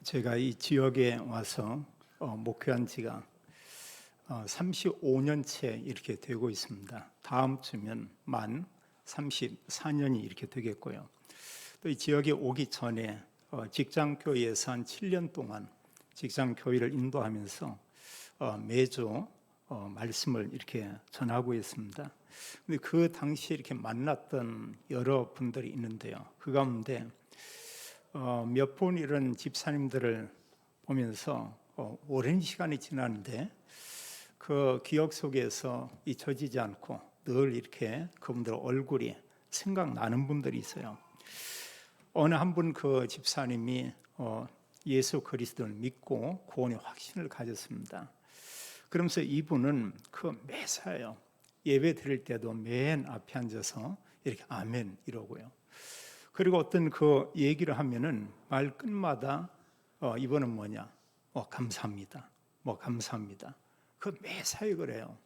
제가 이 지역에 와서 목회한 지가 35년째 이렇게 되고 있습니다. 다음 주면 만 34년이 이렇게 되겠고요. 또 이 지역에 오기 전에 직장교회에서 한 7년 동안 직장교회를 인도하면서 매주 말씀을 이렇게 전하고 있습니다. 근데 그 당시에 이렇게 만났던 여러 분들이 있는데요. 그 가운데 몇 분 이런 집사님들을 보면서 오랜 시간이 지났는데 그 기억 속에서 잊혀지지 않고 늘 이렇게 그분들 얼굴이 생각나는 분들이 있어요. 어느 한 분 그 집사님이 예수 그리스도를 믿고 구원의 확신을 가졌습니다. 그러면서 이분은 그 매사요 예배 드릴 때도 맨 앞에 앉아서 이렇게 아멘 이러고요. 그리고 어떤 그 얘기를 하면은 말 끝마다 이번은 뭐냐? 감사합니다. 감사합니다. 그 매사에 그래요.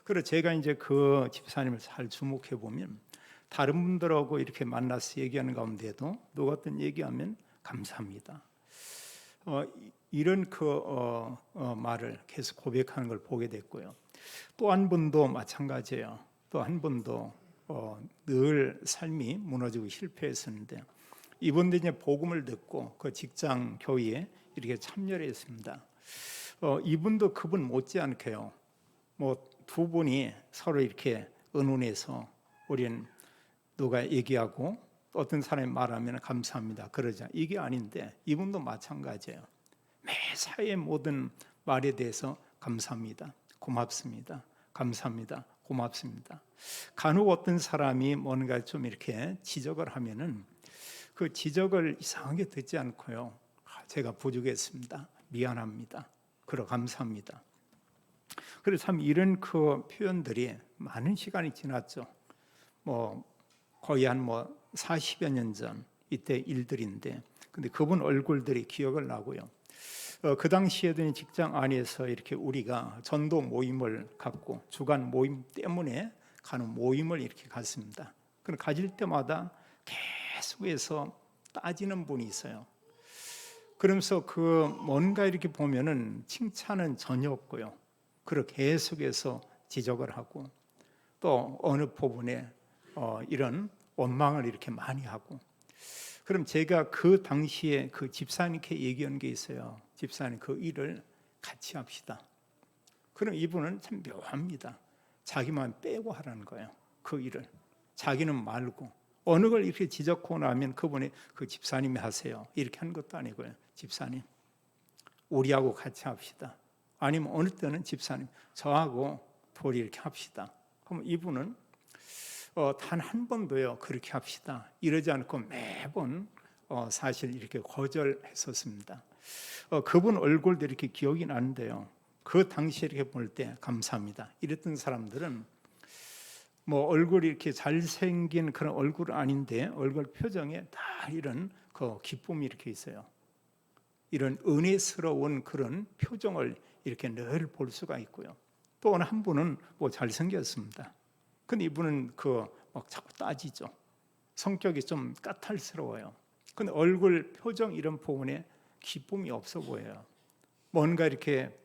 그래서 제가 이제 그 집사님을 잘 주목해 보면 다른 분들하고 이렇게 만나서 얘기하는 가운데도 누가 어떤 얘기하면 감사합니다. 이런 말을 계속 고백하는 걸 보게 됐고요. 또 한 분도 마찬가지예요. 또 한 분도 늘 삶이 무너지고 실패했었는데 이분도 이제 복음을 듣고 그 직장 교회에 이렇게 참여를 했습니다. 이분도 그분 못지않게요. 두 분이 서로 이렇게 의논해서 우리는 누가 얘기하고 어떤 사람이 말하면 감사합니다 그러자 이게 아닌데 이분도 마찬가지예요. 매사의 모든 말에 대해서 감사합니다, 고맙습니다, 감사합니다, 고맙습니다. 간혹 어떤 사람이 뭔가 좀 이렇게 지적을 하면은 그 지적을 이상하게 듣지 않고요. 제가 부족했습니다, 미안합니다, 그러 감사합니다. 그래서 참 이런 그 표현들이 많은 시간이 지났죠. 거의 한 40여 년 전 이때 일들인데, 근데 그분 얼굴들이 기억을 나고요. 그 당시에도 직장 안에서 이렇게 우리가 전도 모임을 갖고 주간 모임 때문에 가는 모임을 이렇게 갔습니다. 그럼 가질 때마다 계속해서 따지는 분이 있어요. 그러면서 뭔가 이렇게 보면은 칭찬은 전혀 없고요. 그리고 계속해서 지적을 하고 또 어느 부분에 이런 원망을 이렇게 많이 하고. 그럼 제가 그 당시에 그 집사님께 얘기한 게 있어요. 집사님, 그 일을 같이 합시다. 그럼 이분은 참 묘합니다. 자기만 빼고 하라는 거예요. 그 일을 자기는 말고 어느 걸 이렇게 지적하고 나면 그분이 그 집사님이 하세요 이렇게 하는 것도 아니고요. 집사님, 우리하고 같이 합시다. 아니면 어느 때는 집사님, 저하고 둘이 이렇게 합시다. 그럼 이분은 단 한 번도요 그렇게 합시다 이러지 않고 매번 사실 이렇게 거절했었습니다. 그분 얼굴도 이렇게 기억이 나는데요. 그 당시에 이렇게 볼 때 감사합니다 이랬던 사람들은 얼굴이 이렇게 잘생긴 그런 얼굴은 아닌데 얼굴 표정에 다 이런 기쁨이 이렇게 있어요. 이런 은혜스러운 그런 표정을 이렇게 늘 볼 수가 있고요. 또 어느 한 분은 잘생겼습니다. 근데 이분은 자꾸 따지죠. 성격이 좀 까탈스러워요. 근데 얼굴 표정 이런 부분에 기쁨이 없어 보여요. 뭔가 이렇게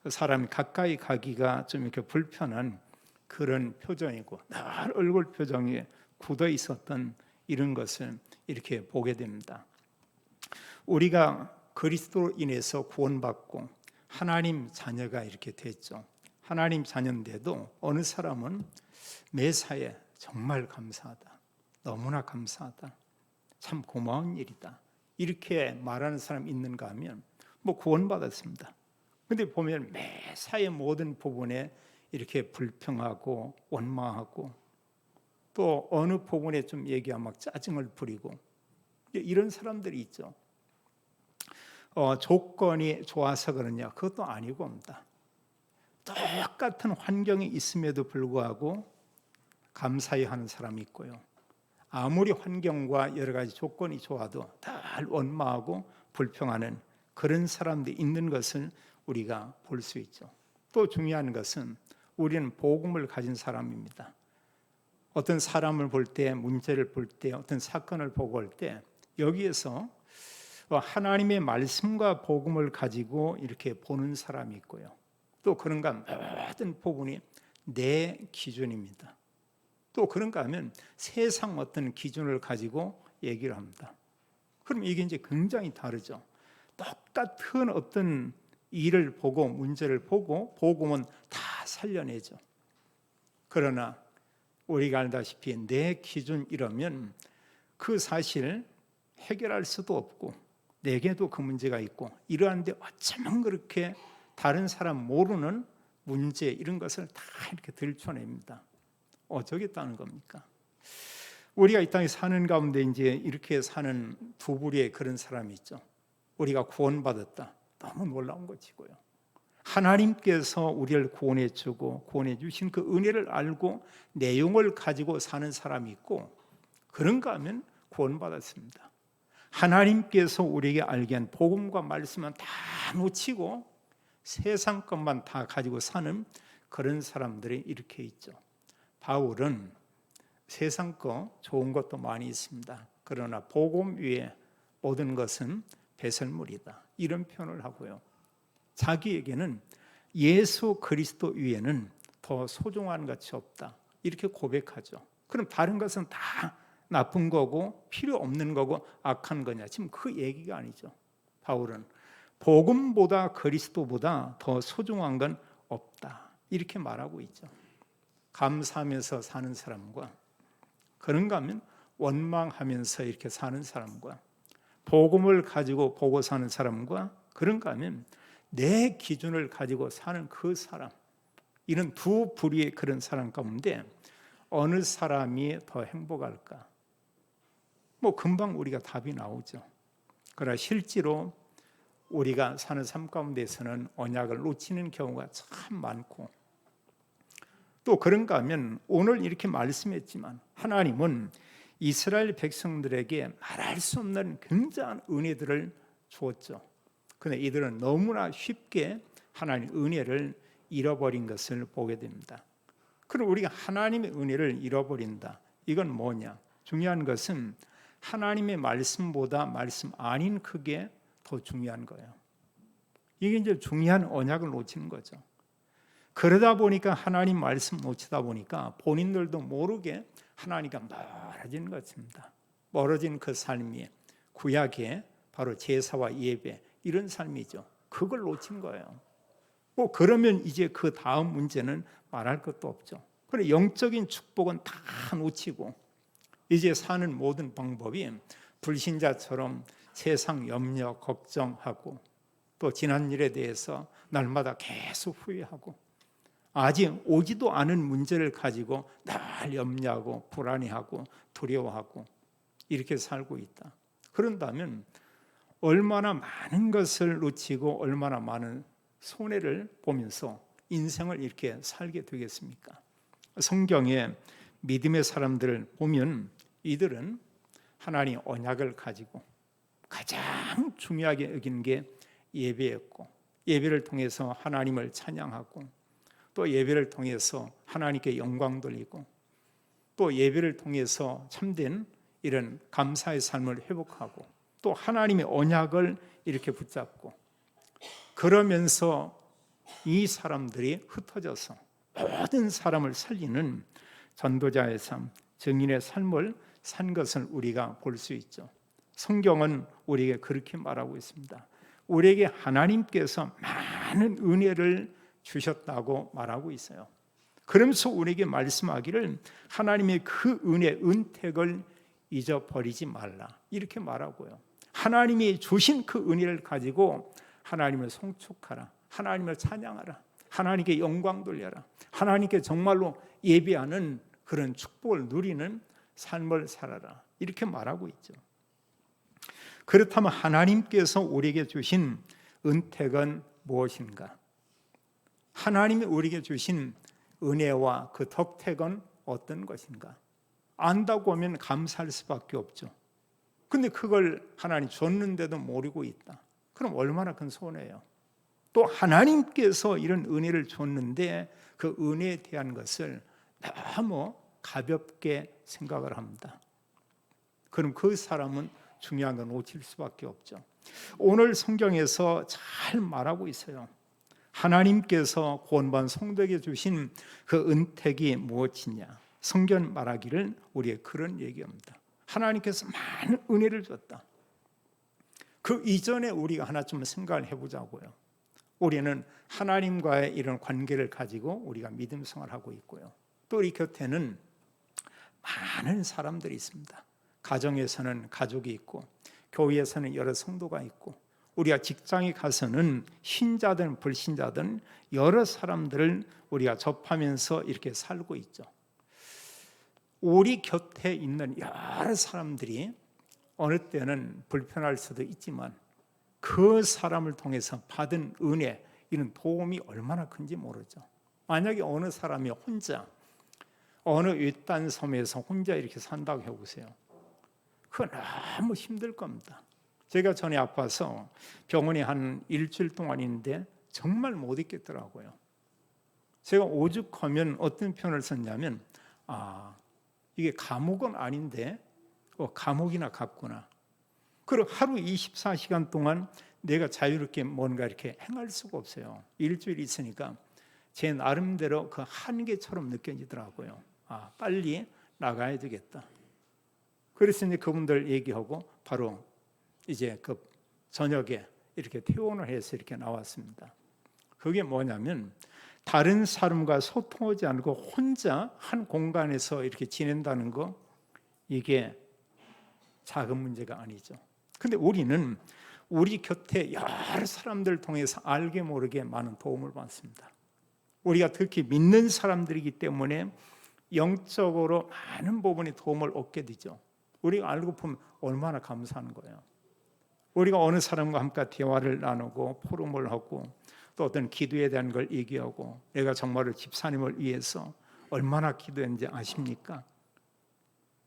사람이 가까이 가기가 좀 이렇게 불편한 그런 표정이고 늘 얼굴 표정에 굳어 있었던 이런 것을 이렇게 보게 됩니다. 우리가 그리스도로 인해서 구원받고 하나님 자녀가 이렇게 됐죠. 하나님 자녀인데도 어느 사람은 매사에 정말 감사하다, 너무나 감사하다, 참 고마운 일이다 이렇게 말하는 사람 있는가 하면 구원받았습니다. 근데 보면 매사의 모든 부분에 이렇게 불평하고 원망하고 또 어느 부분에 좀 얘기하면 짜증을 부리고 이런 사람들이 있죠. 조건이 좋아서 그러냐? 그것도 아니고 합니다. 똑같은 환경이 있음에도 불구하고 감사히 하는 사람이 있고요. 아무리 환경과 여러 가지 조건이 좋아도 다 원망하고 불평하는 그런 사람들이 있는 것을 우리가 볼 수 있죠. 또 중요한 것은 우리는 복음을 가진 사람입니다. 어떤 사람을 볼 때, 문제를 볼 때, 어떤 사건을 보고 올 때 여기에서 또 하나님의 말씀과 복음을 가지고 이렇게 보는 사람이 있고요. 또 그런가 모든 부분이 내 기준입니다. 또 그런가 하면 세상 어떤 기준을 가지고 얘기를 합니다. 그럼 이게 이제 굉장히 다르죠. 똑같은 어떤 일을 보고 문제를 보고 복음은 다 살려내죠. 그러나 우리가 알다시피 내 기준 이러면 그 사실 해결할 수도 없고 내게도 그 문제가 있고 이러한데 어쩌면 그렇게 다른 사람 모르는 문제 이런 것을 다 이렇게 들춰냅니다. 어쩌겠다는 겁니까? 우리가 이 땅에 사는 가운데 이제 이렇게 사는 두 부류의 그런 사람이 있죠. 우리가 구원받았다. 너무 놀라운 것이고요. 하나님께서 우리를 구원해 주고 구원해 주신 그 은혜를 알고 내용을 가지고 사는 사람이 있고 그런가 하면 구원받았습니다. 하나님께서 우리에게 알게 한 복음과 말씀은 다 놓치고 세상 것만 다 가지고 사는 그런 사람들이 이렇게 있죠. 바울은 세상 거 좋은 것도 많이 있습니다. 그러나 복음 위에 모든 것은 배설물이다. 이런 표현을 하고요. 자기에게는 예수 그리스도 위에는 더 소중한 것이 없다. 이렇게 고백하죠. 그럼 다른 것은 다 나쁜 거고 필요 없는 거고 악한 거냐? 지금 그 얘기가 아니죠. 바울은 복음보다 그리스도보다 더 소중한 건 없다. 이렇게 말하고 있죠. 감사하면서 사는 사람과 그런가 하면 원망하면서 이렇게 사는 사람과 복음을 가지고 보고 사는 사람과 그런가 하면 내 기준을 가지고 사는 그 사람, 이런 두 부류의 그런 사람 가운데 어느 사람이 더 행복할까? 뭐 금방 우리가 답이 나오죠. 그러나 실제로 우리가 사는 삶 가운데서는 언약을 놓치는 경우가 참 많고 또 그런가 하면 오늘 이렇게 말씀했지만 하나님은 이스라엘 백성들에게 말할 수 없는 굉장한 은혜들을 주었죠. 그런데 이들은 너무나 쉽게 하나님의 은혜를 잃어버린 것을 보게 됩니다. 그럼 우리가 하나님의 은혜를 잃어버린다. 이건 뭐냐? 중요한 것은 하나님의 말씀보다 말씀 아닌 그게 더 중요한 거예요. 이게 이제 중요한 언약을 놓치는 거죠. 그러다 보니까 하나님 말씀 놓치다 보니까 본인들도 모르게 하나님과 멀어진 것입니다. 멀어진 그 삶이 구약의 바로 제사와 예배 이런 삶이죠. 그걸 놓친 거예요. 뭐 그러면 이제 그 다음 문제는 말할 것도 없죠. 그래 영적인 축복은 다 놓치고 이제 사는 모든 방법이 불신자처럼 세상 염려 걱정하고 또 지난 일에 대해서 날마다 계속 후회하고 아직 오지도 않은 문제를 가지고 늘 염려하고 불안해하고 두려워하고 이렇게 살고 있다. 그런다면 얼마나 많은 것을 놓치고 얼마나 많은 손해를 보면서 인생을 이렇게 살게 되겠습니까? 성경에 믿음의 사람들을 보면 이들은 하나님 언약을 가지고 가장 중요하게 여기는 게 예배였고 예배를 통해서 하나님을 찬양하고 또 예배를 통해서 하나님께 영광 돌리고 또 예배를 통해서 참된 이런 감사의 삶을 회복하고 또 하나님의 언약을 이렇게 붙잡고 그러면서 이 사람들이 흩어져서 모든 사람을 살리는 전도자의 삶, 증인의 삶을 산 것을 우리가 볼 수 있죠. 성경은 우리에게 그렇게 말하고 있습니다. 우리에게 하나님께서 많은 은혜를 주셨다고 말하고 있어요. 그러면서 우리에게 말씀하기를 하나님의 그 은혜, 은택을 잊어버리지 말라 이렇게 말하고요. 하나님이 주신 그 은혜를 가지고 하나님을 송축하라, 하나님을 찬양하라, 하나님께 영광 돌려라, 하나님께 정말로 예배하는 그런 축복을 누리는 삶을 살아라 이렇게 말하고 있죠. 그렇다면 하나님께서 우리에게 주신 은택은 무엇인가? 하나님이 우리에게 주신 은혜와 그 덕택은 어떤 것인가? 안다고 하면 감사할 수밖에 없죠. 근데 그걸 하나님 줬는데도 모르고 있다. 그럼 얼마나 큰 손해예요. 또 하나님께서 이런 은혜를 줬는데 그 은혜에 대한 것을 너무 가볍게 생각을 합니다. 그럼 그 사람은 중요한 건 놓칠 수밖에 없죠. 오늘 성경에서 잘 말하고 있어요. 하나님께서 구원받은 성도에게 주신 그 은택이 무엇이냐? 성경 말하기를 우리의 그런 얘기합니다. 하나님께서 많은 은혜를 줬다. 그 이전에 우리가 하나 좀 생각을 해보자고요. 우리는 하나님과의 이런 관계를 가지고 우리가 믿음 생활을 하고 있고요. 또 우리 곁에는 많은 사람들이 있습니다. 가정에서는 가족이 있고, 교회에서는 여러 성도가 있고, 우리가 직장에 가서는 신자든 불신자든 여러 사람들을 우리가 접하면서 이렇게 살고 있죠. 우리 곁에 있는 여러 사람들이 어느 때는 불편할 수도 있지만 그 사람을 통해서 받은 은혜, 이런 도움이 얼마나 큰지 모르죠. 만약에 어느 사람이 혼자 어느 외딴 섬에서 혼자 이렇게 산다고 해보세요. 그건 너무 힘들 겁니다. 제가 전에 아파서 병원에 한 일주일 동안 있는데 정말 못 있겠더라고요. 제가 오죽하면 어떤 표현을 썼냐면, 이게 감옥은 아닌데 감옥이나 같구나. 그리고 하루 24시간 동안 내가 자유롭게 뭔가 이렇게 행할 수가 없어요. 일주일 있으니까 제 나름대로 그 한계처럼 느껴지더라고요. 빨리 나가야 되겠다. 그래서 이제 그분들 얘기하고 바로 이제 그 저녁에 이렇게 퇴원을 해서 이렇게 나왔습니다. 그게 뭐냐면 다른 사람과 소통하지 않고 혼자 한 공간에서 이렇게 지낸다는 거, 이게 작은 문제가 아니죠. 근데 우리는 우리 곁에 여러 사람들 통해서 알게 모르게 많은 도움을 받습니다. 우리가 특히 믿는 사람들이기 때문에 영적으로 많은 부분의 도움을 얻게 되죠. 우리가 알고 보면 얼마나 감사한 거예요. 우리가 어느 사람과 함께 대화를 나누고 포럼을 하고 또 어떤 기도에 대한 걸 얘기하고, 내가 정말로 집사님을 위해서 얼마나 기도했는지 아십니까?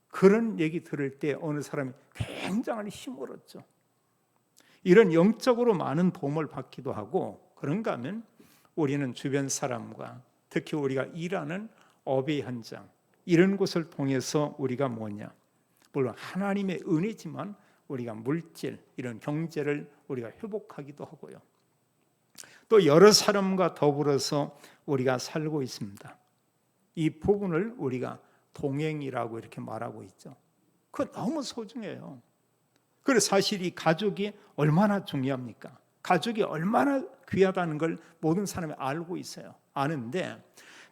그런 얘기 들을 때 어느 사람이 굉장히 힘을 얻죠. 이런 영적으로 많은 도움을 받기도 하고, 그런가 하면 우리는 주변 사람과 특히 우리가 일하는 업의 현장, 이런 곳을 통해서 우리가 뭐냐, 물론 하나님의 은혜지만 우리가 물질, 이런 경제를 우리가 회복하기도 하고요. 또 여러 사람과 더불어서 우리가 살고 있습니다. 이 부분을 우리가 동행이라고 이렇게 말하고 있죠. 그건 너무 소중해요. 그래서 사실 이 가족이 얼마나 중요합니까? 가족이 얼마나 귀하다는 걸 모든 사람이 알고 있어요. 아는데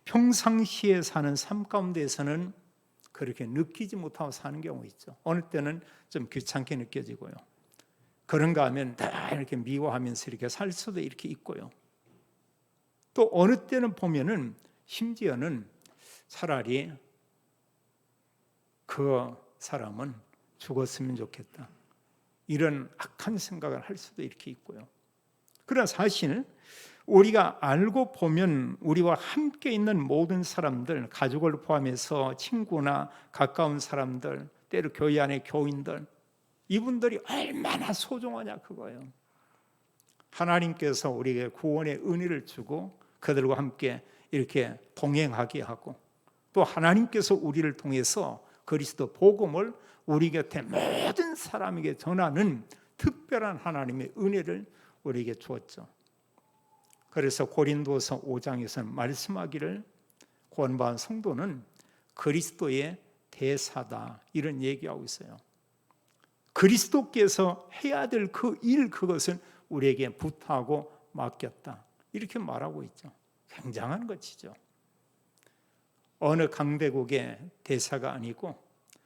평상시에 사는 삶 가운데에서는 그렇게 느끼지 못하고 사는 경우 있죠. 어느 때는 좀 귀찮게 느껴지고요. 그런가 하면 다 이렇게 미워하면서 이렇게 살 수도 이렇게 있고요. 또 어느 때는 보면은 심지어는 차라리 그 사람은 죽었으면 좋겠다, 이런 악한 생각을 할 수도 이렇게 있고요. 그러나 사실 우리가 알고 보면 우리와 함께 있는 모든 사람들, 가족을 포함해서 친구나 가까운 사람들, 때로 교회 안의 교인들, 이분들이 얼마나 소중하냐 그거예요. 하나님께서 우리에게 구원의 은혜를 주고 그들과 함께 이렇게 동행하게 하고, 또 하나님께서 우리를 통해서 그리스도 복음을 우리 곁에 모든 사람에게 전하는 특별한 하나님의 은혜를 우리에게 주었죠. 그래서 고린도서 5장에서는 말씀하기를 구원받은 성도는 그리스도의 대사다, 이런 얘기하고 있어요. 그리스도께서 해야 될 그 일, 그것을 우리에게 부탁하고 맡겼다, 이렇게 말하고 있죠. 굉장한 것이죠. 어느 강대국의 대사가 아니고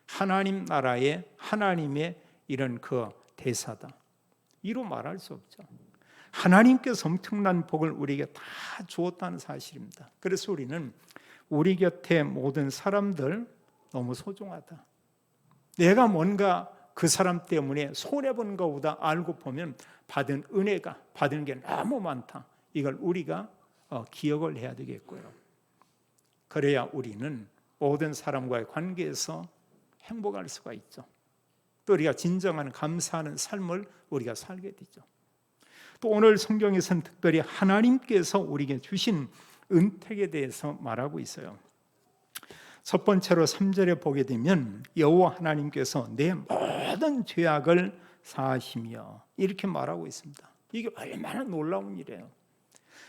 하나님 나라의 하나님의 이런 그 대사다, 이로 말할 수 없죠. 하나님께서 엄청난 복을 우리에게 다 주었다는 사실입니다. 그래서 우리는 우리 곁에 모든 사람들 너무 소중하다. 내가 뭔가 그 사람 때문에 손해본 것보다 알고 보면 받은 은혜가, 받은 게 너무 많다, 이걸 우리가 기억을 해야 되겠고요. 그래야 우리는 모든 사람과의 관계에서 행복할 수가 있죠. 또 우리가 진정한 감사하는 삶을 우리가 살게 되죠. 또 오늘 성경에서는 특별히 하나님께서 우리에게 주신 은택에 대해서 말하고 있어요. 첫 번째로 3절에 보게 되면 여호와 하나님께서 내 모든 죄악을 사하시며 이렇게 말하고 있습니다. 이게 얼마나 놀라운 일이에요.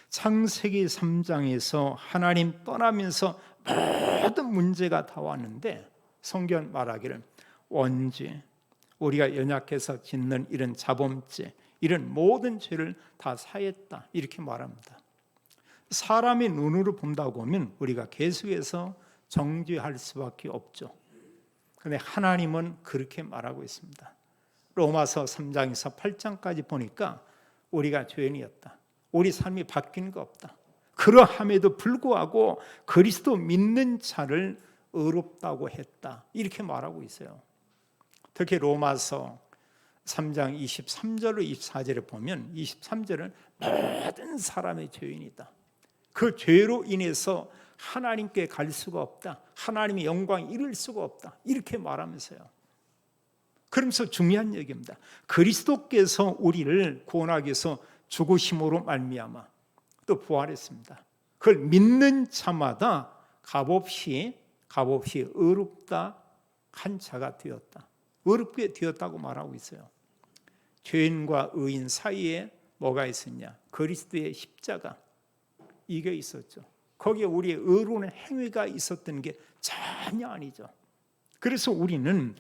창세기 3장에서 하나님 떠나면서 모든 문제가 다 왔는데 성경 말하기를 원죄, 우리가 연약해서 짓는 이런 자범죄, 이런 모든 죄를 다 사했다 이렇게 말합니다. 사람의 눈으로 본다고 하면 우리가 계속해서 정죄할 수밖에 없죠. 그런데 하나님은 그렇게 말하고 있습니다. 로마서 3장에서 8장까지 보니까 우리가 죄인이었다. 우리 삶이 바뀐 거 없다. 그러함에도 불구하고 그리스도 믿는 자를 의롭다고 했다. 이렇게 말하고 있어요. 특히 로마서 3장 23절로 24절에 보면 23절은 모든 사람의 죄인이다. 그 죄로 인해서 하나님께 갈 수가 없다. 하나님의 영광 이룰 수가 없다. 이렇게 말하면서요. 그러면서 중요한 얘기입니다. 그리스도께서 우리를 구원하기 위해서 죽으심으로 말미암아 또 부활했습니다. 그걸 믿는 자마다 값없이 의롭다 한 자가 되었다. 의롭게 되었다고 말하고 있어요. 죄인과 의인 사이에 뭐가 있었냐? 그리스도의 십자가 이게 있었죠. 거기에 우리의 의로운 행위가 있었던 게 전혀 아니죠. 그래서 우리는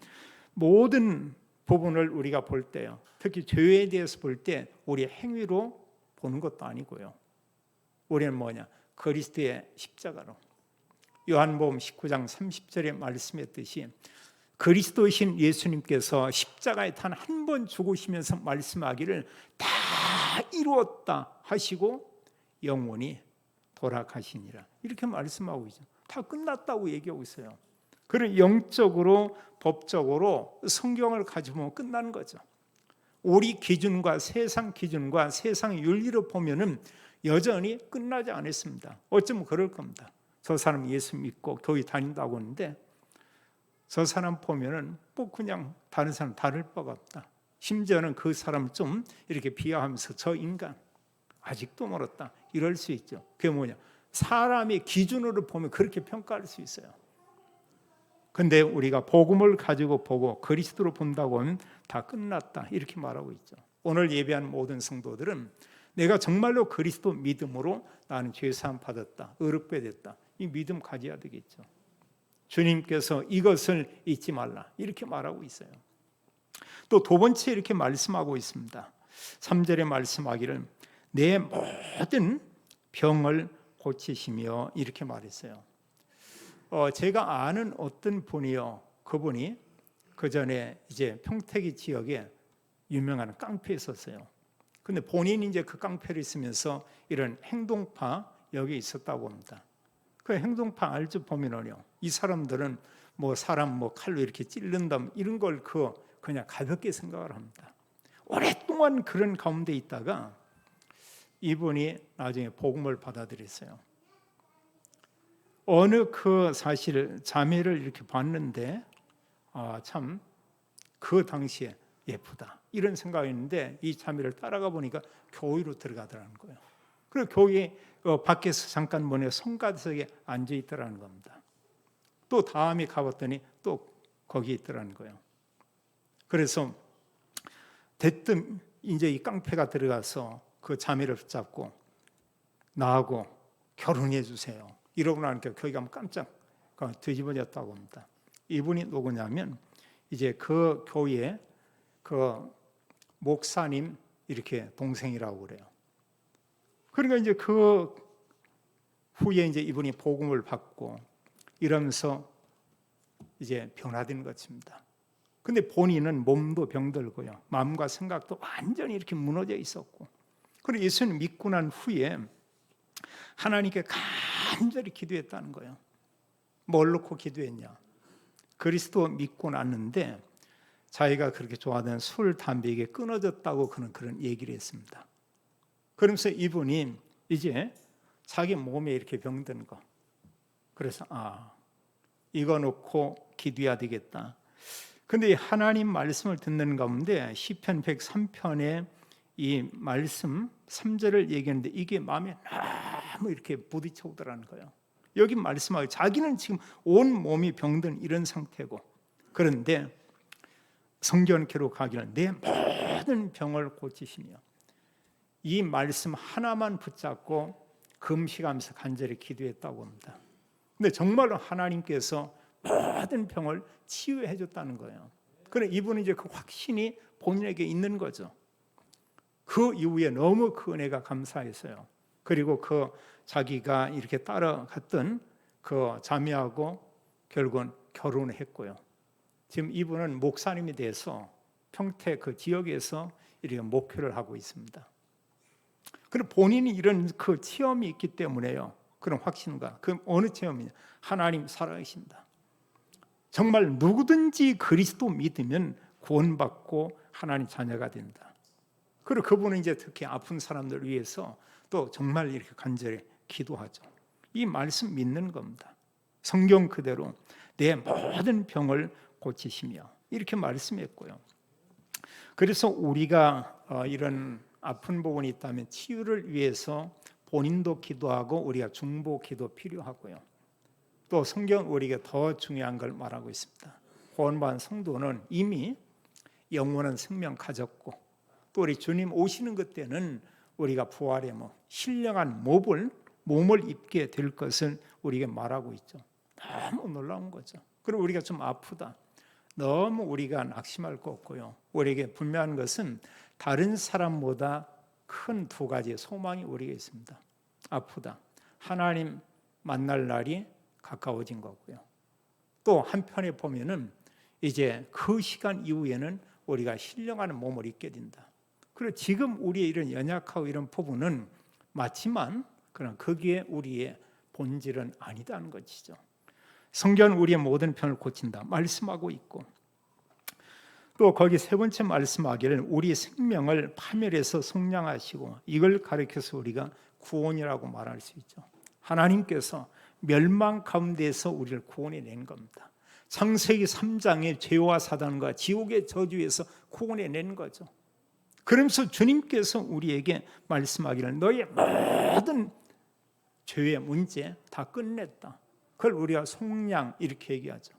모든 부분을 우리가 볼 때요, 특히 죄에 대해서 볼 때 우리의 행위로 보는 것도 아니고요. 우리는 뭐냐? 그리스도의 십자가로. 요한복음 19장 30절에 말씀했듯이 그리스도이신 예수님께서 십자가에 단 한 번 죽으시면서 말씀하기를 다 이루었다 하시고 영원히 돌아가시니라 이렇게 말씀하고 있죠. 다 끝났다고 얘기하고 있어요. 그런 영적으로 법적으로 성경을 가지고 끝나는 거죠. 우리 기준과 세상 기준과 세상 윤리로 보면은 여전히 끝나지 않았습니다. 어쩌면 그럴 겁니다. 저 사람 예수 믿고 교회 다닌다고 하는데 저 사람 보면은 뭐 그냥 다른 사람 다를 바가 없다. 심지어는 그 사람 좀 이렇게 비하하면서 저 인간 아직도 멀었다 이럴 수 있죠. 그게 뭐냐? 사람의 기준으로 보면 그렇게 평가할 수 있어요. 근데 우리가 복음을 가지고 보고 그리스도로 본다고 하면 다 끝났다 이렇게 말하고 있죠. 오늘 예배한 모든 성도들은 내가 정말로 그리스도 믿음으로 나는 죄사함 받았다, 의롭게 됐다, 이 믿음 가져야 되겠죠. 주님께서 이것을 잊지 말라 이렇게 말하고 있어요. 또 두 번째 이렇게 말씀하고 있습니다. 3절에 말씀하기를 내 모든 병을 고치시며 이렇게 말했어요. 제가 아는 어떤 분이요, 그분이 그 전에 이제 평택이 지역에 유명한 깡패에 있었어요. 근데 본인이 이제 그 깡패를 있으면서 이런 행동파 여기 있었다고 합니다. 그 행동파 알죠? 보면은요, 이 사람들은 뭐 사람 뭐 칼로 이렇게 찔른다 이런 걸 그냥 가볍게 생각을 합니다. 오랫동안 그런 가운데 있다가 이분이 나중에 복음을 받아들였어요. 어느 그 사실 자매를 이렇게 봤는데 참 그 당시에 예쁘다 이런 생각했는데 이 자매를 따라가 보니까 교회로 들어가더라는 거예요. 그리고 교회 밖에서 잠깐 문에 성가석에 앉아 있더라는 겁니다. 또 다음에 가봤더니 또 거기 있더라는 거예요. 그래서 대뜸 이제 이 깡패가 들어가서 그 자매를 붙잡고 나하고 결혼해 주세요. 이러고 나니까 거기가 깜짝 뒤집어졌다고 합니다. 이분이 누구냐면 이제 그 교회 그 목사님 이렇게 동생이라고 그래요. 그러니까 이제 그 후에 이제 이분이 복음을 받고 이러면서 이제 변화된 것입니다. 근데 본인은 몸도 병들고요, 마음과 생각도 완전히 이렇게 무너져 있었고, 그리고 예수님 믿고 난 후에 하나님께 간절히 기도했다는 거예요. 뭘 놓고 기도했냐? 그리스도 믿고 났는데 자기가 그렇게 좋아하던 술, 담배에게 끊어졌다고 그런 얘기를 했습니다. 그러면서 이분이 이제 자기 몸에 이렇게 병든 거, 그래서 이거 놓고 기도해야 되겠다. 근데 하나님 말씀을 듣는 가운데 시편 103편에 이 말씀 3절을 얘기하는데 이게 마음에 너무 이렇게 부딪혀 오더라는 거예요. 여기 말씀하고 자기는 지금 온 몸이 병든 이런 상태고, 그런데 성경 기록하기를 내 모든 병을 고치시며, 이 말씀 하나만 붙잡고 금식하면서 간절히 기도했다고 합니다. 근데 정말로 하나님께서 모든 병을 치유해 줬다는 거예요. 그래 이분은 이제 그 확신이 본인에게 있는 거죠. 그 이후에 너무 그 은혜가 감사했어요. 그리고 그 자기가 이렇게 따라갔던 그 자매하고 결국은 결혼을 했고요. 지금 이분은 목사님이 돼서 평택 그 지역에서 이렇게 목회를 하고 있습니다. 그리고 본인이 이런 그 체험이 있기 때문에요. 그런 확신과 그 어느 체험이냐? 하나님 살아계신다. 정말 누구든지 그리스도 믿으면 구원받고 하나님 자녀가 된다. 그리고 그분은 이제 특히 아픈 사람들 위해서 또 정말 이렇게 간절히 기도하죠. 이 말씀 믿는 겁니다. 성경 그대로 내 모든 병을 고치시며 이렇게 말씀했고요. 그래서 우리가 이런 아픈 부분이 있다면 치유를 위해서 본인도 기도하고 우리가 중보 기도 필요하고요. 또 성경 우리에게 더 중요한 걸 말하고 있습니다. 구원받은 성도는 이미 영원한 생명 가졌고, 또 우리 주님 오시는 그때는 우리가 부활의 신령한 몸을 입게 될 것을 우리에게 말하고 있죠. 너무 놀라운 거죠. 그리고 우리가 좀 아프다. 너무 우리가 낙심할 거 없고요. 우리에게 분명한 것은 다른 사람보다 큰 두 가지 소망이 우리에게 있습니다. 아프다. 하나님 만날 날이 가까워진 거고요. 또 한편에 보면은 이제 그 시간 이후에는 우리가 신령한 몸을 입게 된다. 그리고 지금 우리의 이런 연약하고 이런 부분은 맞지만 그러나 거기에 우리의 본질은 아니다는 것이죠. 성경은 우리의 모든 병을 고친다 말씀하고 있고, 또 거기 세 번째 말씀하기를 우리 생명을 파멸해서 속량하시고, 이걸 가리켜서 우리가 구원이라고 말할 수 있죠. 하나님께서 멸망 가운데서 우리를 구원해 낸 겁니다. 창세기 3장의 죄와 사단과 지옥의 저주에서 구원해 낸 거죠. 그러면서 주님께서 우리에게 말씀하기를 너의 모든 죄의 문제 다 끝냈다. 그걸 우리가 속량 이렇게 얘기하죠.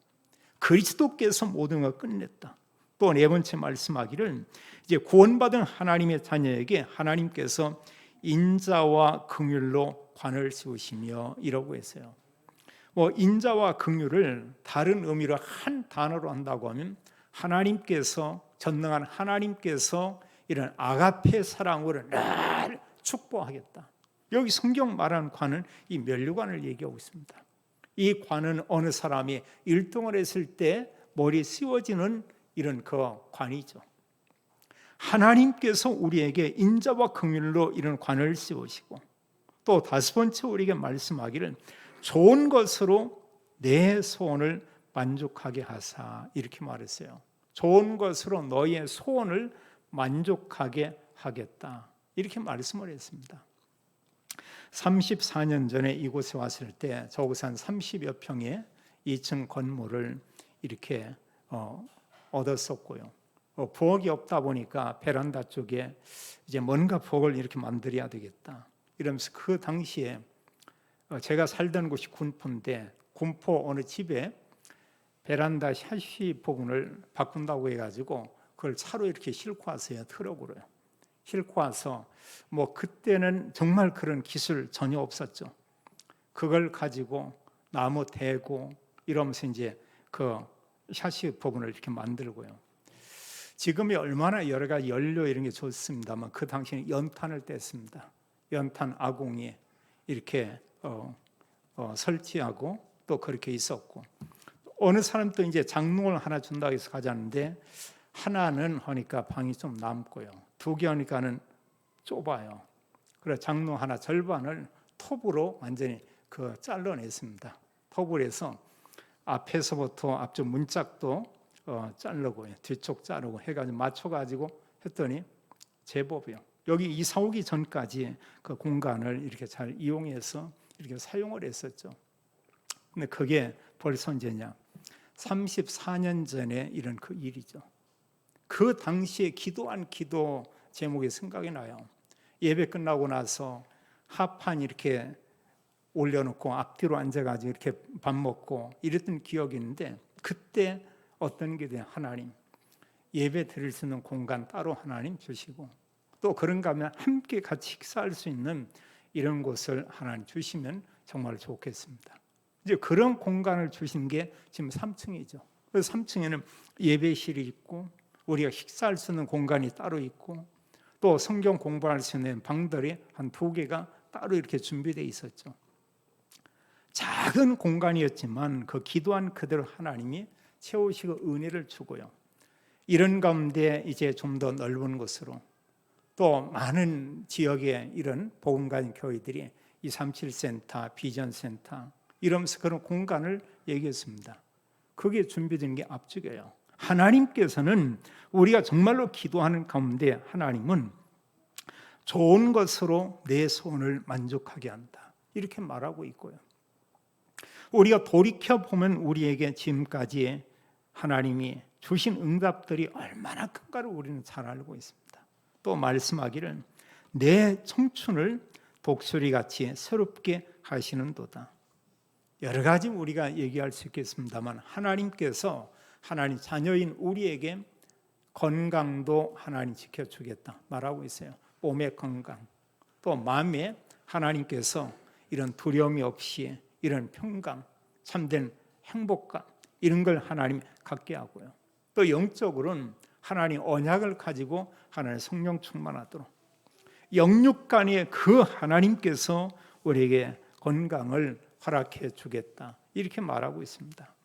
그리스도께서 모든 걸 끝냈다. 또 네 번째 말씀하기를 이제 구원받은 하나님의 자녀에게 하나님께서 인자와 긍휼로 관을 씌우시며 이라고 했어요. 인자와 긍휼을 다른 의미로 한 단어로 한다고 하면 하나님께서, 전능한 하나님께서 이런 아가페 사랑으로 날 축복하겠다. 여기 성경 말하는 관은 이 면류관을 얘기하고 있습니다. 이 관은 어느 사람이 일동을 했을 때 머리에 씌워지는 이런 그 관이죠. 하나님께서 우리에게 인자와 긍휼로 이런 관을 씌우시고, 또 다섯 번째 우리에게 말씀하기를 좋은 것으로 내 소원을 만족하게 하사 이렇게 말했어요. 좋은 것으로 너의 소원을 만족하게 하겠다 이렇게 말씀을 했습니다. 34년 전에 이곳에 왔을 때 저곳 한 30여 평의 2층 건물을 이렇게 얻었었고요. 부엌이 없다 보니까 베란다 쪽에 이제 뭔가 부엌을 이렇게 만들어야 되겠다 이러면서 그 당시에 제가 살던 곳이 군포인데 군포 어느 집에 베란다 샤시 부분을 바꾼다고 해가지고 그걸 차로 이렇게 싣고 왔어요. 트럭으로요. 싣고 와서 그때는 정말 그런 기술 전혀 없었죠. 그걸 가지고 나무 대고 이러면서 이제 그 샤시 부분을 이렇게 만들고요. 지금이 얼마나 여러 가지 연료 이런 게 좋습니다만 그 당시에는 연탄을 뗐습니다. 연탄 아궁이에 이렇게 설치하고 또 그렇게 있었고, 어느 사람도 이제 장롱을 하나 준다고 해서 가자는데 하나는 하니까 방이 좀 남고요. 두 개 하니까는 좁아요. 그래서 장롱 하나 절반을 톱으로 완전히 잘라냈습니다. 톱을 해서 앞에서부터 앞쪽 문짝도 자르고요. 뒤쪽 자르고 해가지고 맞춰가지고 했더니 제법이요. 여기 이사 오기 전까지 그 공간을 이렇게 잘 이용해서 이렇게 사용을 했었죠. 근데 그게 벌써 언제냐? 34년 전에 이런 그 일이죠. 그 당시에 기도한 기도 제목이 생각이 나요. 예배 끝나고 나서 합판 이렇게 올려놓고 앞뒤로 앉아가지고 이렇게 밥 먹고 이랬던 기억이 있는데, 그때 어떤 게 돼요? 하나님 예배 드릴 수 있는 공간 따로 하나님 주시고, 또 그런가 하면 함께 같이 식사할 수 있는 이런 곳을 하나님 주시면 정말 좋겠습니다. 이제 그런 공간을 주신 게 지금 3층이죠. 그래서 3층에는 예배실이 있고 우리가 식사할 수 있는 공간이 따로 있고, 또 성경 공부할 수 있는 방들이 한 2개가 따로 이렇게 준비되어 있었죠. 작은 공간이었지만 그 기도한 그대로 하나님이 채우시고 은혜를 주고요. 이런 가운데 이제 좀 더 넓은 곳으로, 또 많은 지역에 이런 복음가진 교회들이 237센터, 비전센터 이러면서 그런 공간을 얘기했습니다. 그게 준비된 게 앞쪽이에요. 하나님께서는 우리가 정말로 기도하는 가운데 하나님은 좋은 것으로 내 소원을 만족하게 한다, 이렇게 말하고 있고요. 우리가 돌이켜보면 우리에게 지금까지 하나님이 주신 응답들이 얼마나 큰가를 우리는 잘 알고 있습니다. 또 말씀하기를 내 청춘을 독수리같이 새롭게 하시는도다. 여러 가지 우리가 얘기할 수 있겠습니다만, 하나님께서 하나님 자녀인 우리에게 건강도 하나님 지켜주겠다 말하고 있어요. 몸의 건강, 또 마음에 하나님께서 이런 두려움이 없이 이런 평강, 참된 행복감 이런 걸 하나님 갖게 하고요. 또 영적으로는 하나님 언약을 가지고 하나님 성령 충만하도록, 영육간에 그 하나님께서 우리에게 건강을 허락해 주겠다, 이렇게 말하고 있습니다.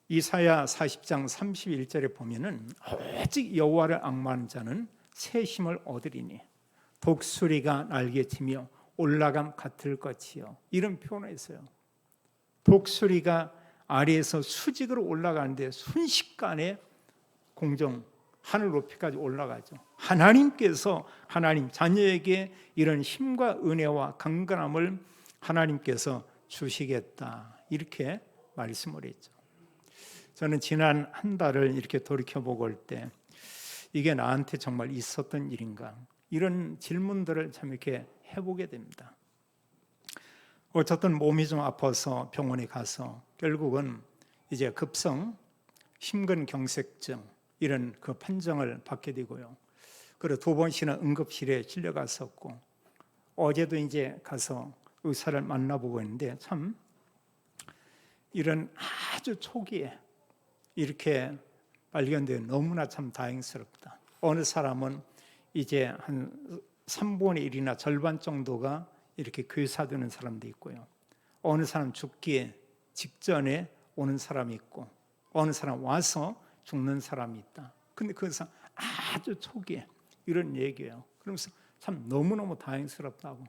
이사야 40장 31절에 보면은 오직 여호와를 앙망하는 자는 새 힘을 얻으리니 독수리가 날개치며 올라감 같을 것이요, 이런 표현을 했어요. 독수리가 아래에서 수직으로 올라가는데 순식간에 공중 하늘 높이까지 올라가죠. 하나님께서 하나님 자녀에게 이런 힘과 은혜와 강건함을 하나님께서 주시겠다, 이렇게 말씀을 했죠. 저는 지난 한 달을 이렇게 돌이켜보고 올 때 이게 나한테 정말 있었던 일인가, 이런 질문들을 참 이렇게 해보게 됩니다. 어쨌든 몸이 좀 아파서 병원에 가서 결국은 이제 급성 심근경색증 이런 그 판정을 받게 되고요. 그리고 2번씩이나 응급실에 실려갔었고, 어제도 이제 가서 의사를 만나보고 있는데, 참 이런 아주 초기에 이렇게 발견되어 너무나 참 다행스럽다. 어느 사람은 이제 한 3분의 1이나 절반 정도가 이렇게 괴사되는 사람도 있고요. 어느 사람 죽기 직전에 오는 사람이 있고, 어느 사람 와서 죽는 사람이 있다. 근데 그 사람 아주 초기에 이런 얘기예요. 그러면서 참 너무너무 다행스럽다고,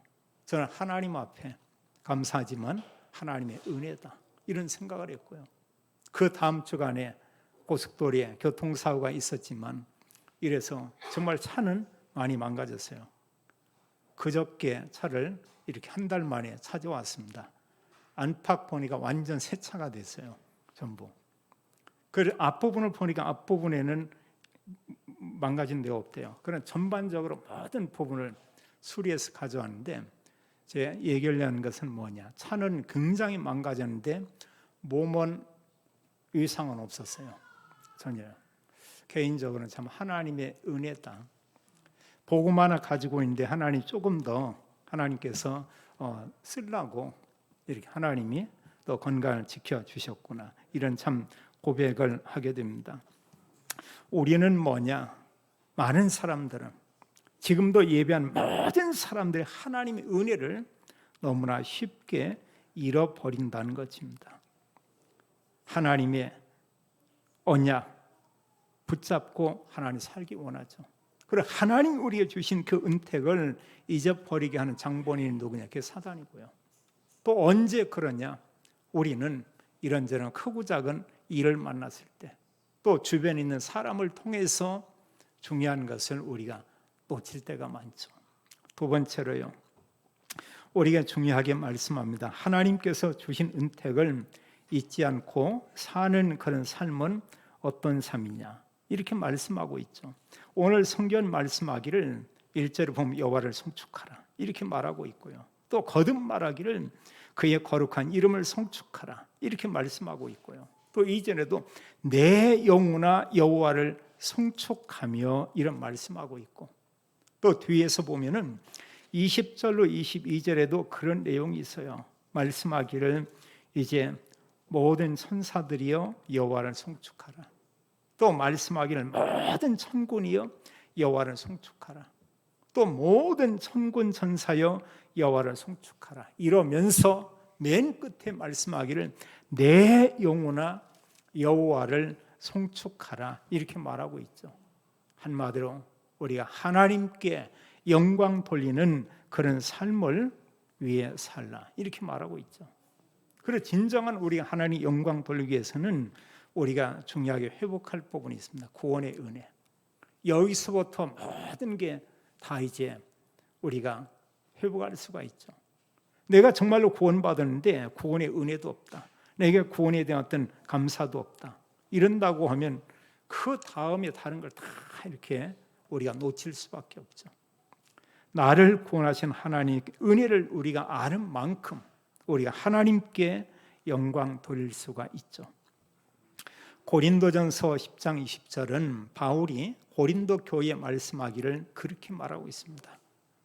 저는 하나님 앞에 감사하지만 하나님의 은혜다, 이런 생각을 했고요. 그 다음 주간에 고속도로에 교통사고가 있었지만, 이래서 정말 차는 많이 망가졌어요. 그저께 차를 이렇게 한 달 만에 찾아왔습니다. 안팎 보니까 완전 새 차가 됐어요, 전부. 그 앞부분을 보니까 앞부분에는 망가진 데가 없대요. 그런 전반적으로 모든 부분을 수리해서 가져왔는데, 제가 얘기하려는 것은 뭐냐, 차는 굉장히 망가졌는데 몸은 이상은 없었어요, 전혀. 개인적으로는 참 하나님의 은혜다. 복음 하나 가지고 있는데 하나님 조금 더 하나님께서 쓰려고 이렇게 하나님이 또 건강을 지켜주셨구나, 이런 참 고백을 하게 됩니다. 우리는 뭐냐, 많은 사람들은, 지금도 예배한 모든 사람들이 하나님의 은혜를 너무나 쉽게 잃어버린다는 것입니다. 하나님의 언약 붙잡고 하나님 살기 원하죠. 그리고 하나님 우리에게 주신 그 은택을 잊어버리게 하는 장본인이 누구냐? 그게 사단이고요. 또 언제 그러냐? 우리는 이런저런 크고 작은 일을 만났을 때, 또 주변에 있는 사람을 통해서 중요한 것을 우리가 놓칠 때가 많죠. 2번째로요, 우리가 중요하게 말씀합니다. 하나님께서 주신 은택을 잊지 않고 사는 그런 삶은 어떤 삶이냐, 이렇게 말씀하고 있죠. 오늘 성경 말씀하기를 1절에 보면 여호와를 송축하라, 이렇게 말하고 있고요. 또 거듭 말하기를 그의 거룩한 이름을 송축하라 이렇게 말씀하고 있고요. 또 이전에도 내 영혼아 여호와를 송축하며 이런 말씀하고 있고, 또 뒤에서 보면은 20절로 22절에도 그런 내용이 있어요. 말씀하기를 이제 모든 천사들이여 여호와를 송축하라. 또 말씀하기를 모든 천군이여 여호와를 송축하라. 또 모든 천군 천사여 여호와를 송축하라. 이러면서 맨 끝에 말씀하기를 내 영혼아 여호와를 송축하라 이렇게 말하고 있죠. 한마디로 우리가 하나님께 영광 돌리는 그런 삶을 위해 살라 이렇게 말하고 있죠. 그래서 진정한 우리가 하나님 영광 돌리기 위해서는 우리가 중요하게 회복할 부분이 있습니다. 구원의 은혜. 여기서부터 모든 게 다 이제 우리가 회복할 수가 있죠. 내가 정말로 구원받았는데 구원의 은혜도 없다. 내게 구원에 대한 어떤 감사도 없다. 이런다고 하면 그 다음에 다른 걸 다 이렇게 우리가 놓칠 수밖에 없죠. 나를 구원하신 하나님 은혜를 우리가 아는 만큼 우리가 하나님께 영광 돌릴 수가 있죠. 고린도전서 10장 20절은 바울이 고린도 교회에 말씀하기를 그렇게 말하고 있습니다.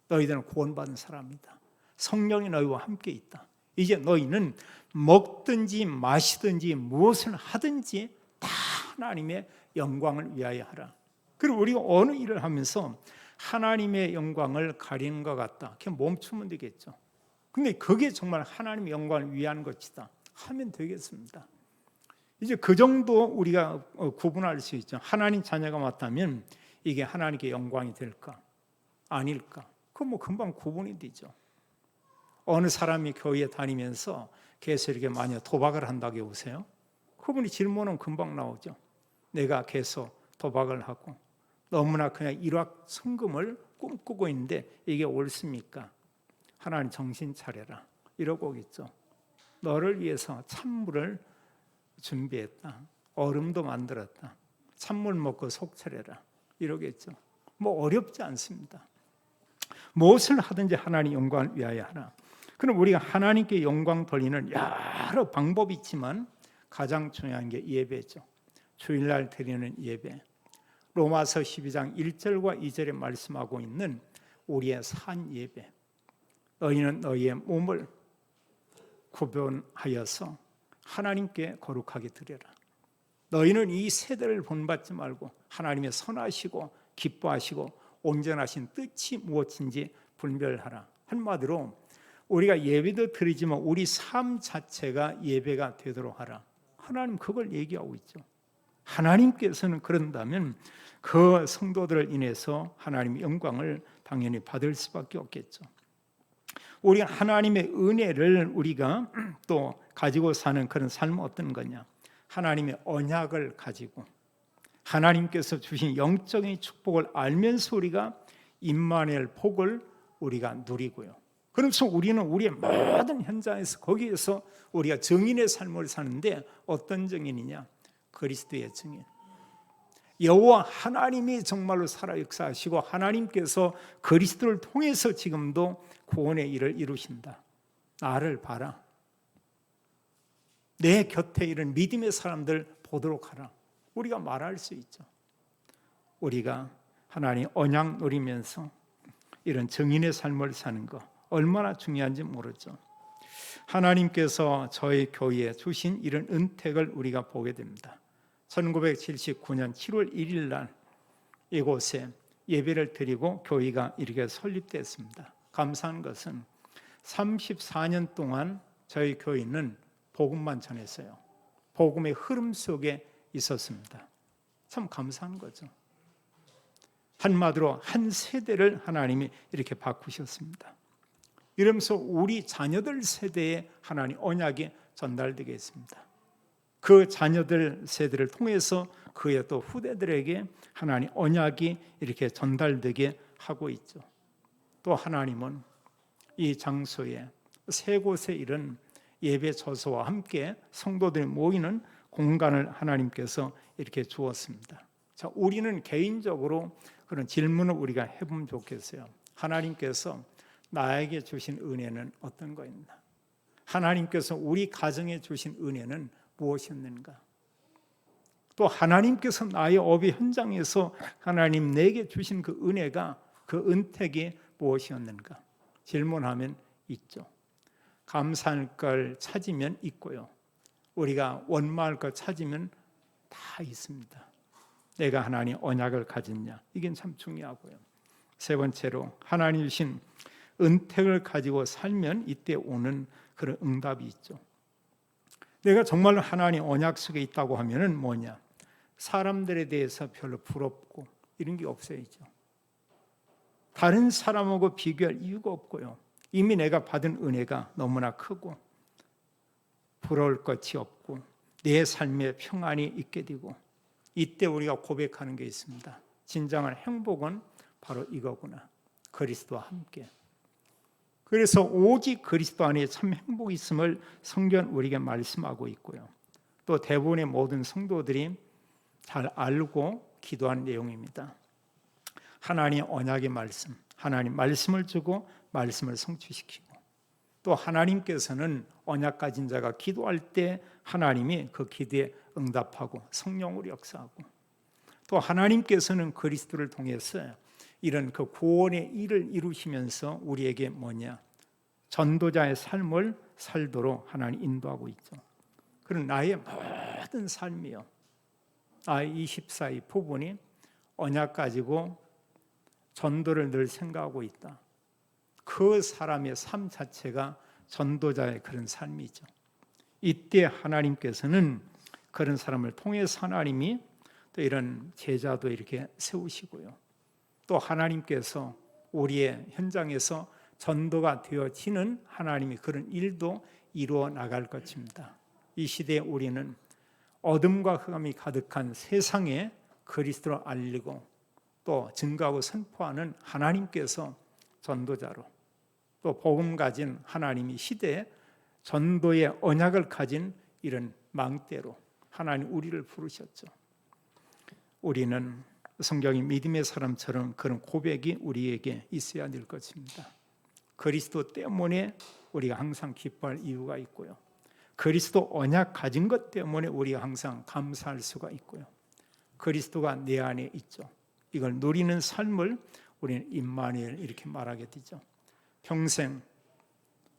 너희들은 구원받은 사람이다. 성령이 너희와 함께 있다. 이제 너희는 먹든지 마시든지 무엇을 하든지 다 하나님의 영광을 위하여 하라. 그리고 우리가 어느 일을 하면서 하나님의 영광을 가리는 것 같다. 그냥 멈추면 되겠죠. 근데 그게 정말 하나님의 영광을 위한 것이다 하면 되겠습니다. 이제 그 정도 우리가 구분할 수 있죠. 하나님 자녀가 맞다면 이게 하나님께 영광이 될까 아닐까? 그건 뭐 금방 구분이 되죠. 어느 사람이 교회에 다니면서 계속 이렇게 만약 도박을 한다고 해보세요. 그분이 질문은 금방 나오죠. 내가 계속 도박을 하고 너무나 그냥 일확천금을 꿈꾸고 있는데 이게 옳습니까? 하나님 정신 차려라 이러고 오겠죠. 너를 위해서 찬물을 준비했다. 얼음도 만들었다. 찬물 먹고 속 차려라 이러겠죠. 뭐 어렵지 않습니다. 무엇을 하든지 하나님 영광을 위하여 하라. 그럼 우리가 하나님께 영광 돌리는 여러 방법이 있지만 가장 중요한 게 예배죠. 주일날 드리는 예배. 로마서 12장 1절과 2절에 말씀하고 있는 우리의 산 예배. 너희는 너희의 몸을 구별하여서 하나님께 거룩하게 드려라. 너희는 이 세대를 본받지 말고 하나님의 선하시고 기뻐하시고 온전하신 뜻이 무엇인지 분별하라. 한마디로 우리가 예배도 드리지만 우리 삶 자체가 예배가 되도록 하라. 하나님 그걸 얘기하고 있죠. 하나님께서는 그런다면 그 성도들을 인해서 하나님의 영광을 당연히 받을 수밖에 없겠죠. 우리가 하나님의 은혜를 우리가 또 가지고 사는 그런 삶은 어떤 거냐? 하나님의 언약을 가지고 하나님께서 주신 영적인 축복을 알면서 우리가 임마누엘 복을 우리가 누리고요. 그래서 우리는 우리의 모든 현장에서 거기에서 우리가 증인의 삶을 사는데 어떤 증인이냐? 그리스도의 증인. 여호와 하나님이 정말로 살아 역사하시고 하나님께서 그리스도를 통해서 지금도 구원의 일을 이루신다. 나를 봐라. 내 곁에 이런 믿음의 사람들 보도록 하라. 우리가 말할 수 있죠. 우리가 하나님 언약 누리면서 이런 증인의 삶을 사는 것 얼마나 중요한지 모르죠. 하나님께서 저희 교회에 주신 이런 은택을 우리가 보게 됩니다. 1979년 7월 1일 날 이곳에 예배를 드리고 교회가 이렇게 설립됐습니다. 감사한 것은 34년 동안 저희 교회는 복음만 전했어요. 복음의 흐름 속에 있었습니다. 참 감사한 거죠. 한마디로 한 세대를 하나님이 이렇게 바꾸셨습니다. 이러면서 우리 자녀들 세대에 하나님 언약이 전달되겠습니다. 그 자녀들 세대를 통해서 그의 또 후대들에게 하나님 언약이 이렇게 전달되게 하고 있죠. 또 하나님은 이 장소에 세 곳에 이런 예배 처소와 함께 성도들이 모이는 공간을 하나님께서 이렇게 주었습니다. 자, 우리는 개인적으로 그런 질문을 우리가 해보면 좋겠어요. 하나님께서 나에게 주신 은혜는 어떤 거였나? 하나님께서 우리 가정에 주신 은혜는 무엇이었는가? 또 하나님께서 나의 업의 현장에서 하나님 내게 주신 그 은혜가, 그 은택이 무엇이었는가? 질문하면 있죠. 감사할 걸 찾으면 있고요. 우리가 원망할 걸 찾으면 다 있습니다. 내가 하나님 언약을 가졌냐? 이게 참 중요하고요. 세 번째로 하나님 주신 은택을 가지고 살면 이때 오는 그런 응답이 있죠. 내가 정말로 하나님 언약 속에 있다고 하면은 뭐냐? 사람들에 대해서 별로 부럽고 이런 게 없어야죠. 다른 사람하고 비교할 이유가 없고요. 이미 내가 받은 은혜가 너무나 크고 부러울 것이 없고 내 삶에 평안이 있게 되고, 이때 우리가 고백하는 게 있습니다. 진정한 행복은 바로 이거구나. 그리스도와 함께. 그래서 오직 그리스도 안에 참 행복이 있음을 성경 우리에게 말씀하고 있고요. 또 대부분의 모든 성도들이 잘 알고 기도한 내용입니다. 하나님 언약의 말씀, 하나님 말씀을 주고 말씀을 성취시키고, 또 하나님께서는 언약 가진 자가 기도할 때 하나님이 그 기도에 응답하고 성령으로 역사하고, 또 하나님께서는 그리스도를 통해서 이런 그 구원의 일을 이루시면서 우리에게 뭐냐? 전도자의 삶을 살도록 하나님 인도하고 있죠. 그런 나의 모든 삶이요, 나의 24의 부분이 언약 가지고 전도를 늘 생각하고 있다. 그 사람의 삶 자체가 전도자의 그런 삶이죠. 이때 하나님께서는 그런 사람을 통해서 하나님이 또 이런 제자도 이렇게 세우시고요. 또 하나님께서 우리의 현장에서 전도가 되어지는 하나님이 그런 일도 이루어 나갈 것입니다. 이 시대에 우리는 어둠과 흑암이 가득한 세상에 그리스도를 알리고 또 증거하고 선포하는 하나님께서 전도자로, 또 복음 가진 하나님이 시대에 전도의 언약을 가진 이런 망대로 하나님 우리를 부르셨죠. 우리는 성경이 믿음의 사람처럼 그런 고백이 우리에게 있어야 될 것입니다. 그리스도 때문에 우리가 항상 기뻐할 이유가 있고요. 그리스도 언약 가진 것 때문에 우리가 항상 감사할 수가 있고요. 그리스도가 내 안에 있죠. 이걸 누리는 삶을 우리는 임마누엘 이렇게 말하게 되죠. 평생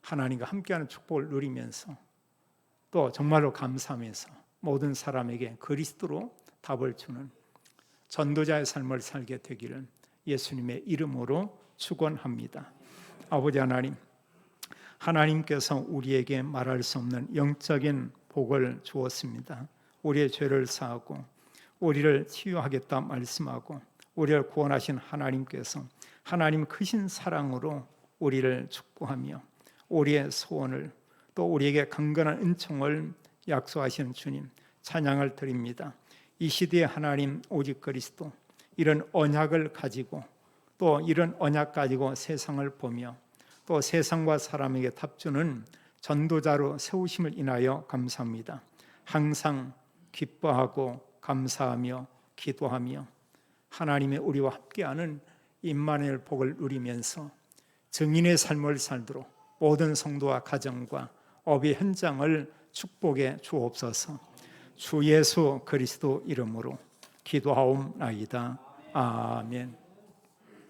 하나님과 함께하는 축복을 누리면서 또 정말로 감사하면서 모든 사람에게 그리스도로 답을 주는 전도자의 삶을 살게 되기를 예수님의 이름으로 축원합니다. 아버지 하나님, 하나님께서 우리에게 말할 수 없는 영적인 복을 주었습니다. 우리의 죄를 사하고 우리를 치유하겠다 말씀하고 우리를 구원하신 하나님께서 하나님 크신 사랑으로 우리를 축복하며 우리의 소원을, 또 우리에게 강건한 은총을 약속하시는 주님 찬양을 드립니다. 이 시대에 하나님 오직 그리스도, 이런 언약을 가지고 또 이런 언약 가지고 세상을 보며 또 세상과 사람에게 답주는 전도자로 세우심을 인하여 감사합니다. 항상 기뻐하고 감사하며 기도하며 하나님의 우리와 함께하는 임마누엘 복을 누리면서 증인의 삶을 살도록 모든 성도와 가정과 업의 현장을 축복해 주옵소서. 주 예수 그리스도 이름으로 기도하옵나이다. 아멘.